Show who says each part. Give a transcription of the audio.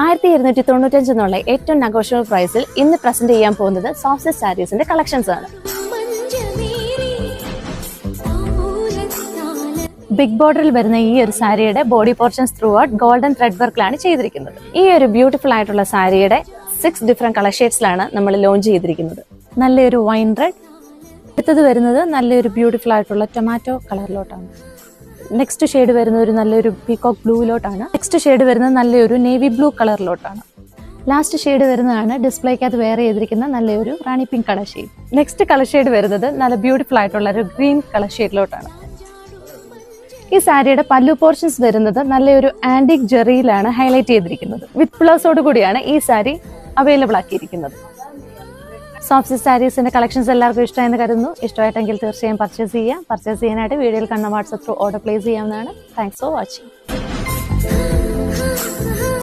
Speaker 1: 1295 എന്നുള്ള ഏറ്റവും നെഗോഷ്യബിൾ പ്രൈസിൽ ഇന്ന് പ്രസന്റ് ചെയ്യാൻ പോകുന്നത് സോഫ്റ്റ് സാരീസിന്റെ കളക്ഷൻസ് ആണ്. ബിഗ് ബോർഡറിൽ വരുന്ന ഈ ഒരു സാരിയുടെ body portions throughout golden thread വർക്കിലാണ് ചെയ്തിരിക്കുന്നത്. ഈ ഒരു ബ്യൂട്ടിഫുൾ ആയിട്ടുള്ള സാരിയുടെ 6 ഡിഫറെന്റ് കളർ ഷെയ്ഡ്സിലാണ് നമ്മൾ ലോഞ്ച് ചെയ്തിരിക്കുന്നത്. നല്ലൊരു വൈൻ റെഡ്, അടുത്തത് വരുന്നത് നല്ലൊരു ബ്യൂട്ടിഫുൾ ആയിട്ടുള്ള ടൊമാറ്റോ കളറിലോട്ടാണ്. നെക്സ്റ്റ് ഷെയ്ഡ് വരുന്നത് ഒരു നല്ലൊരു പീകോക്ക് ബ്ലൂയിലോട്ടാണ്. നെക്സ്റ്റ് ഷെയ്ഡ് വരുന്നത് നല്ലൊരു നേവി ബ്ലൂ കളറിലോട്ടാണ്. ലാസ്റ്റ് ഷെയ്ഡ് വരുന്നതാണ് ഡിസ്പ്ലേക്കകത്ത് വെയർ ചെയ്തിരിക്കുന്ന നല്ലൊരു rani pink colour shade. Next colour shade വരുന്നത് നല്ല ബ്യൂട്ടിഫുൾ ആയിട്ടുള്ള ഒരു ഗ്രീൻ കളർ ഷെയ്ഡിലോട്ടാണ്. ഈ സാരിയുടെ പല്ലു പോർഷൻസ് വരുന്നത് നല്ലൊരു ആന്റിക് ജെറിയിലാണ് ഹൈലൈറ്റ് ചെയ്തിരിക്കുന്നത്. വിത്ത് പ്ലസോട് കൂടിയാണ് ഈ സാരി അവൈലബിൾ ആക്കിയിരിക്കുന്നത്. സോഫ്റ്റ് സാരീസിന്റെ കളക്ഷൻസ് എല്ലാവർക്കും ഇഷ്ടമായെന്ന് കരുതുന്നു. ഇഷ്ടമായിട്ടെങ്കിൽ തീർച്ചയായും പർച്ചേസ് ചെയ്യാം. പർച്ചേസ് ചെയ്യാനായിട്ട് വീഡിയോയിൽ കാണുന്ന വാട്സ്ആപ്പ് ത്രൂ ഓർഡർ പ്ലേസ് ചെയ്യാവുന്നതാണ്. Thanks for watching.